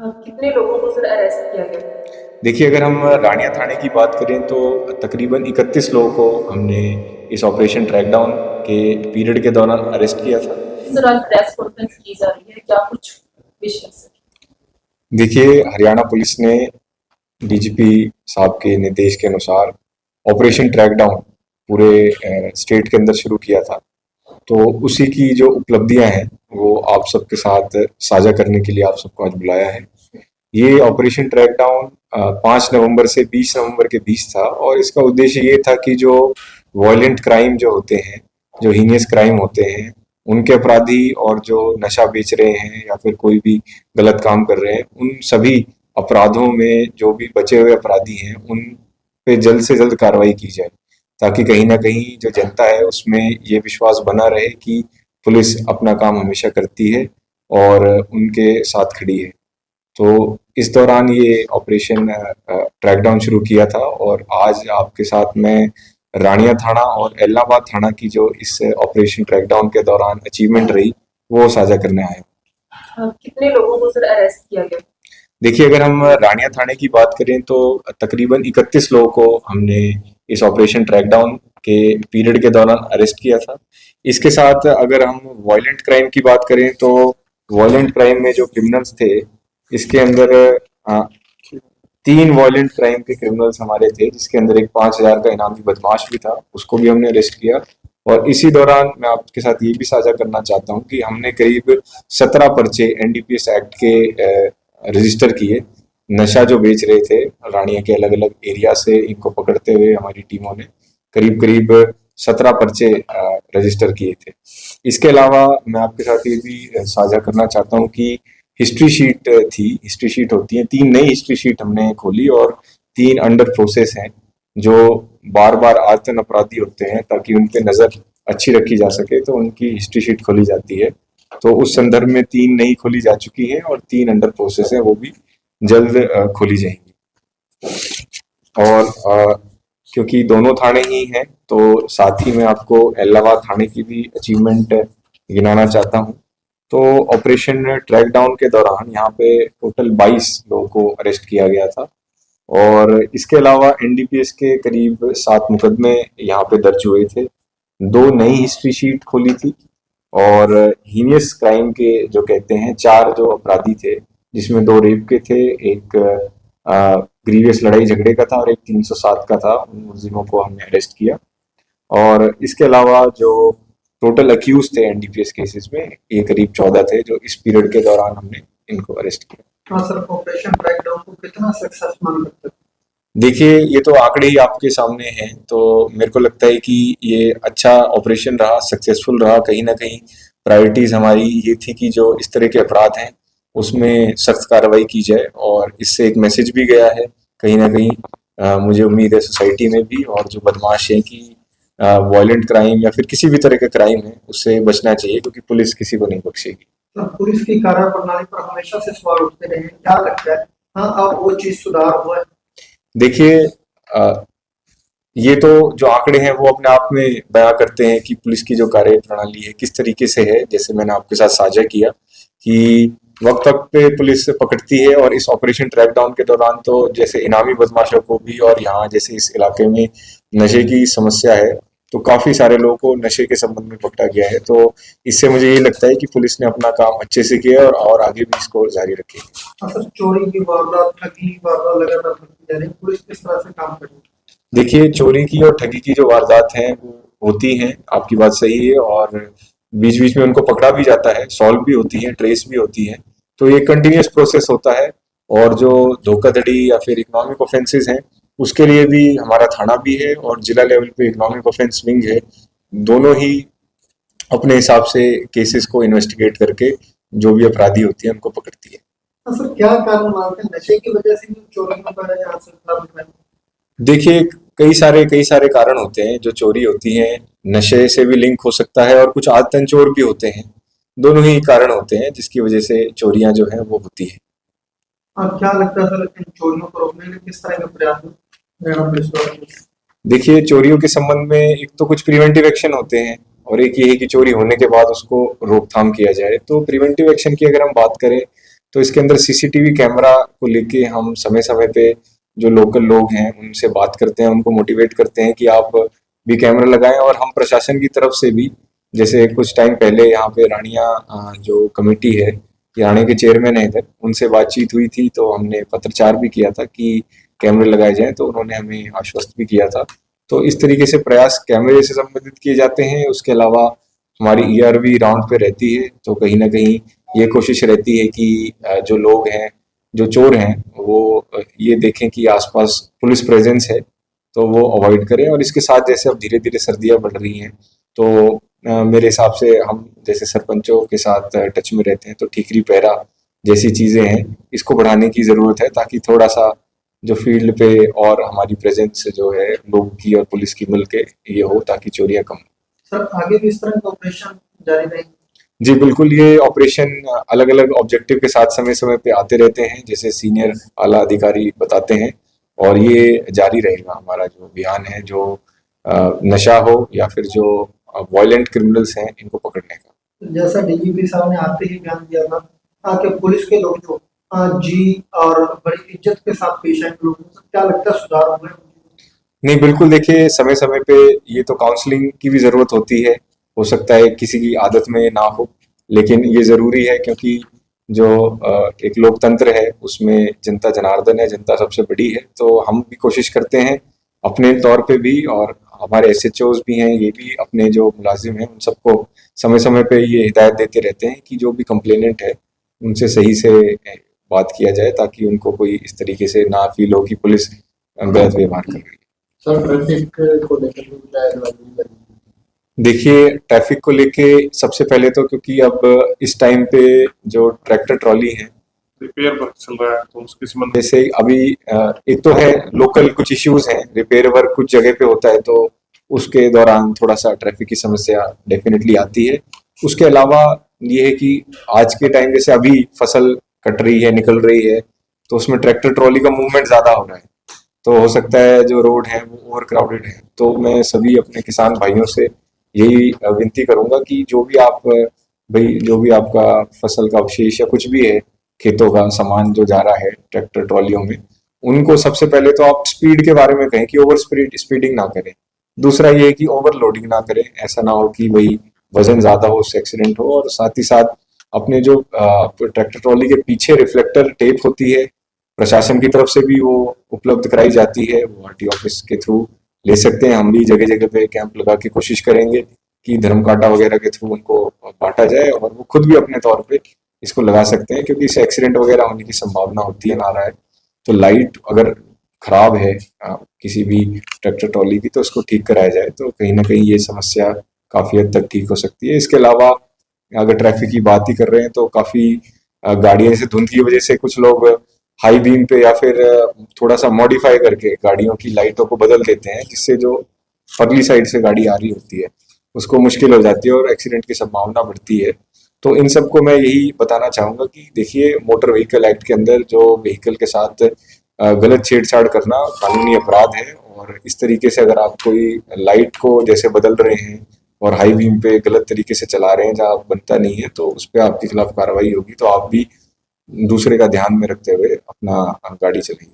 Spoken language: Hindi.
कितने लोगों को सर अरेस्ट किया गया? देखिए, अगर हम रानिया थाने की बात करें तो तकरीबन 31 लोगों को हमने इस ऑपरेशन ट्रैकडाउन के पीरियड के दौरान अरेस्ट किया था। सर आज प्रेस कॉन्फ्रेंस की जा रही है, क्या कुछ विषय सर? देखिए, हरियाणा पुलिस ने डीजीपी साहब के निर्देश के अनुसार ऑपरेशन ट्रैकडाउन पूरे स्टेट के अंदर शुरू किया था। तो उसी की जो उपलब्धियां हैं वो आप सबके साथ साझा करने के लिए आप सबको आज बुलाया है। ये ऑपरेशन ट्रैकडाउन 5 नवंबर से 20 नवंबर के बीच था और इसका उद्देश्य ये था कि जो वायलेंट क्राइम जो होते हैं, जो हीनियस क्राइम होते हैं, उनके अपराधी और जो नशा बेच रहे हैं या फिर कोई भी गलत काम कर रहे हैं, उन सभी अपराधों में जो भी बचे हुए अपराधी हैं उन पे जल्द से जल्द कार्रवाई की जाए, ताकि कहीं ना कहीं जो जनता है उसमें ये विश्वास बना रहे कि पुलिस अपना काम हमेशा करती है और उनके साथ खड़ी है। तो इस दौरान ये ऑपरेशन ट्रैकडाउन शुरू किया था और आज आपके साथ मैं रानिया थाना और एलनाबाद थाना की जो इस ऑपरेशन ट्रैकडाउन के दौरान अचीवमेंट रही वो साझा करने आया हूँ। कितने लोगों को सर अरेस्ट किया गया? देखिए, अगर हम रानिया थाने की बात करें तो तकरीबन 31 लोगों को हमने इस ऑपरेशन ट्रैकडाउन के पीरियड के दौरान अरेस्ट किया था। इसके साथ अगर हम वायलेंट क्राइम की बात करें तो वायलेंट क्राइम में जो क्रिमिनल्स थे, इसके अंदर अ, 3 वायलेंट क्राइम के क्रिमिनल्स हमारे थे, जिसके अंदर एक 5,000 का इनामी बदमाश भी था, उसको भी हमने अरेस्ट किया। और इसी दौरान मैं आपके साथ ये भी साझा करना चाहता हूँ कि हमने करीब 17 पर्चे एनडीपीएस एक्ट के रजिस्टर किए। नशा जो बेच रहे थे रानिया के अलग अलग एरिया से, इनको पकड़ते हुए हमारी टीमों ने करीब करीब 17 पर्चे रजिस्टर किए थे। इसके अलावा मैं आपके साथ ये भी साझा करना चाहता हूँ कि हिस्ट्री शीट थी, हिस्ट्री शीट होती है, 3 नई हिस्ट्री शीट हमने खोली और 3 अंडर प्रोसेस हैं जो बार बार आतन अपराधी होते हैं, ताकि उन पे नजर अच्छी रखी जा सके तो उनकी हिस्ट्री शीट खोली जाती है। तो उस संदर्भ में 3 नई खोली जा चुकी है और 3 अंडर प्रोसेस है, वो भी जल्द खोली जाएंगी। और क्योंकि दोनों थाने ही हैं तो साथ ही मैं आपको एलाहाबाद थाने की भी अचीवमेंट गिनाना चाहता हूँ। तो ऑपरेशन ट्रैकडाउन के दौरान यहाँ पे टोटल 22 लोगों को अरेस्ट किया गया था और इसके अलावा एनडीपीएस के करीब 7 मुकदमे यहाँ पे दर्ज हुए थे। 2 नई हिस्ट्री शीट खोली थी और हीनियस क्राइम के जो कहते हैं 4 जो अपराधी थे, जिसमें 2 रेप के थे, एक ग्रीवियस लड़ाई झगड़े का था और एक 307 का था, उन मुलजिमों को हमने अरेस्ट किया। और इसके अलावा जो टोटल अक्यूज थे एनडीपीएस केसेस में, ये करीब 14 थे जो इस पीरियड के दौरान हमने इनको अरेस्ट किया। हाँ सर, ऑपरेशन ब्रेकडाउन को कितना सक्सेस मान सकते हैं? देखिए, ये तो आंकड़े ही आपके सामने हैं, तो मेरे को लगता है कि ये अच्छा ऑपरेशन रहा, सक्सेसफुल रहा। कहीं ना कहीं प्रायोरिटीज हमारी ये थी कि जो इस तरह के अपराध हैं उसमें सख्त कार्रवाई की जाए और इससे एक मैसेज भी गया है कहीं ना कहीं। मुझे उम्मीद है सोसाइटी में भी, और जो बदमाश हैं कि वायलेंट क्राइम या फिर किसी भी तरह का क्राइम है उससे बचना चाहिए, क्योंकि पुलिस किसी को नहीं बख्शेगी। सर, पुलिस की कार्यप्रणाली पर हमेशा से सवाल उठते रहे हैं, क्या लगता है हाँ अब वो चीज सुधार हुआ है? देखिए, ये तो जो आंकड़े हैं वो अपने आप में बयां करते हैं कि पुलिस की जो कार्य प्रणाली है किस तरीके से है। जैसे मैंने आपके साथ साझा किया कि वक्त वक्त पे पुलिस पकड़ती है और इस ऑपरेशन ट्रैकडाउन के दौरान तो जैसे इनामी बदमाशों को भी, और यहाँ जैसे इस इलाके में नशे की समस्या है तो काफी सारे लोगों को नशे के संबंध में पकड़ा गया है। तो इससे मुझे ये लगता है कि पुलिस ने अपना काम अच्छे से किया और आगे भी इसको जारी रखेगी। हाँ सर, चोरी की वारदात, ठगी की वारदात लगातार बढ़ती जा रही है, पुलिस किस तरह से काम कर रही है? देखिए, चोरी की और ठगी की जो वारदात हैं वो होती हैं, आपकी बात सही है, और बीच बीच में उनको पकड़ा भी जाता है, सॉल्व भी होती है, ट्रेस भी होती है। तो ये कंटिन्यूस प्रोसेस होता है। और जो धोखाधड़ी या फिर इकोनॉमिक ऑफेंसेस हैं उसके लिए भी हमारा थाना भी है और जिला लेवल पे इकोनॉमिक ऑफेंस विंग है। दोनों ही अपने हिसाब से केसेस को इन्वेस्टिगेट करके जो भी अपराधी होती है उनको पकड़ती है। हाँ सर, क्या कारण मानते हैं नशे की वजह से भी चोरी का बढ़ा यहाँ से बढ़ रहा है? देखिए, कई सारे कारण होते हैं जो चोरी होती हैं। नशे से भी लिंक हो सकता है और कुछ आदतन चोर भी होते हैं। दोनों ही कारण होते हैं जिसकी वजह से चोरियां जो हैं वो होती हैं। और क्या लगता है सर, इन चोरियों को रोकने के लिए किस तरह के प्रयास हरियाणा पुलिस द्वारा किए जाए? देखिए, चोरियों के संबंध में एक तो कुछ प्रिवेंटिव एक्शन होते हैं और एक ये है कि चोरी होने के बाद उसको रोकथाम किया जाए। तो प्रिवेंटिव एक्शन की अगर हम बात करें तो इसके अंदर सीसीटीवी कैमरा को लेके हम समय समय पे जो लोकल लोग हैं उनसे बात करते हैं, उनको मोटिवेट करते हैं कि आप भी कैमरा लगाएं। और हम प्रशासन की तरफ से भी, जैसे कुछ टाइम पहले यहाँ पे रानिया जो कमेटी है, रानिया के चेयरमैन है इधर, उनसे बातचीत हुई थी तो हमने पत्रचार भी किया था कि कैमरे लगाए जाएं, तो उन्होंने हमें आश्वस्त भी किया था। तो इस तरीके से प्रयास कैमरे से संबंधित किए जाते हैं। उसके अलावा हमारी ईआरवी राउंड पे रहती है, तो कहीं ना कहीं ये कोशिश रहती है कि जो लोग हैं, जो चोर हैं, वो ये देखें कि आसपास पुलिस प्रेजेंस है तो वो अवॉइड करें। और इसके साथ जैसे अब धीरे धीरे सर्दियां बढ़ रही हैं तो मेरे हिसाब से हम जैसे सरपंचों के साथ टच में रहते हैं, तो ठीकरी पहरा जैसी चीजें हैं इसको बढ़ाने की जरूरत है, ताकि थोड़ा सा जो फील्ड पे और हमारी प्रेजेंस जो है लोगों की और पुलिस की मिलके ये हो, ताकि चोरियां कम। सर आगे भी इस तरह का ऑपरेशन जारी रहेंगे? जी बिल्कुल, ये ऑपरेशन अलग अलग ऑब्जेक्टिव के साथ समय समय पे आते रहते हैं, जैसे सीनियर आला अधिकारी बताते हैं, और ये जारी रहेगा हमारा जो अभियान है, जो नशा हो या फिर जो वायलेंट क्रिमिनल्स हैं इनको पकड़ने का। जैसा डीजीपी साहब ने आते ही बयान दिया था कि पुलिस के लोग जो जी और बड़ी इज्जत के साथ पेश आए लोगों को, क्या लगता है सुधार होगा? नहीं बिल्कुल, देखिए समय समय पे ये तो काउंसलिंग की भी जरूरत होती है, हो सकता है किसी की आदत में ये ना हो, लेकिन ये जरूरी है क्योंकि जो एक लोकतंत्र है उसमें जनता जनार्दन है, जनता सबसे बड़ी है। तो हम भी कोशिश करते हैं अपने तौर पे भी, और हमारे एसएचओज भी हैं, ये भी अपने जो मुलाजिम हैं उन सबको समय समय पे ये हिदायत देते रहते हैं कि जो भी कंप्लेनेंट है उनसे सही से बात किया जाए, ताकि उनको कोई इस तरीके से ना फील हो कि पुलिस गलत व्यवहार कर रही है। सर ट्रैफिक को लेकर भी क्या एडवाइजरी करेंगे? देखिए ट्रैफिक को लेके सबसे पहले तो, क्योंकि अब इस टाइम पे जो ट्रैक्टर ट्रॉली है रिपेयर वर्क चल रहा है, तो उसके संबंध जैसे अभी एक तो है लोकल कुछ इश्यूज हैं, रिपेयर वर्क कुछ जगह पे होता है, तो उसके दौरान थोड़ा सा ट्रैफिक की समस्या डेफिनेटली आती है। उसके अलावा ये है कि आज के टाइम जैसे अभी फसल कट रही है, निकल रही है, तो उसमें ट्रैक्टर ट्रॉली का मूवमेंट ज्यादा हो रहा है, तो हो सकता है जो रोड है वो ओवर क्राउडेड है। तो मैं सभी अपने किसान भाइयों से यही विनती करूंगा कि जो भी आप भाई, जो भी आपका फसल का अवशेष या कुछ भी है, खेतों का सामान जो जा रहा है ट्रैक्टर ट्रॉलियों में, उनको सबसे पहले तो आप स्पीड के बारे में कहें कि ओवर स्पीडिंग ना करें। दूसरा ये है कि ओवरलोडिंग ना करें, ऐसा ना हो कि भाई वजन ज्यादा हो, उससे एक्सीडेंट हो। और साथ ही साथ अपने जो ट्रैक्टर ट्रॉली के पीछे रिफ्लेक्टर टेप होती है, प्रशासन की तरफ से भी वो उपलब्ध कराई जाती है, वो आरटी ऑफिस के थ्रू ले सकते हैं। हम भी जगह जगह पे कैंप लगा के कोशिश करेंगे कि धर्म कांटा वगैरह के थ्रू उनको बांटा जाए, और वो खुद भी अपने तौर पे इसको लगा सकते हैं, क्योंकि इससे एक्सीडेंट वगैरह होने की संभावना होती है ना रहा है। तो लाइट अगर खराब है किसी भी ट्रैक्टर ट्रॉली की, तो उसको ठीक कराया जाए, तो कहीं ना कहीं ये समस्या काफी हद तक ठीक हो सकती है। इसके अलावा अगर ट्रैफिक की बात ही कर रहे हैं तो काफी गाड़ियां जैसे धुंध की वजह से कुछ लोग हाई बीम पे या फिर थोड़ा सा मॉडिफाई करके गाड़ियों की लाइटों को बदल देते हैं, जिससे जो परली साइड से गाड़ी आ रही होती है उसको मुश्किल हो जाती है और एक्सीडेंट की संभावना बढ़ती है। तो इन सबको मैं यही बताना चाहूंगा कि देखिए, मोटर व्हीकल एक्ट के अंदर जो व्हीकल के साथ गलत छेड़छाड़ करना कानूनी अपराध है, और इस तरीके से अगर आप कोई लाइट को जैसे बदल रहे हैं और हाई बीम पे गलत तरीके से चला रहे हैं जहाँ बनता नहीं है, तो उस पर आपके खिलाफ कार्रवाई होगी। तो आप भी दूसरे का ध्यान में रखते हुए अपना गाड़ी चलाइए।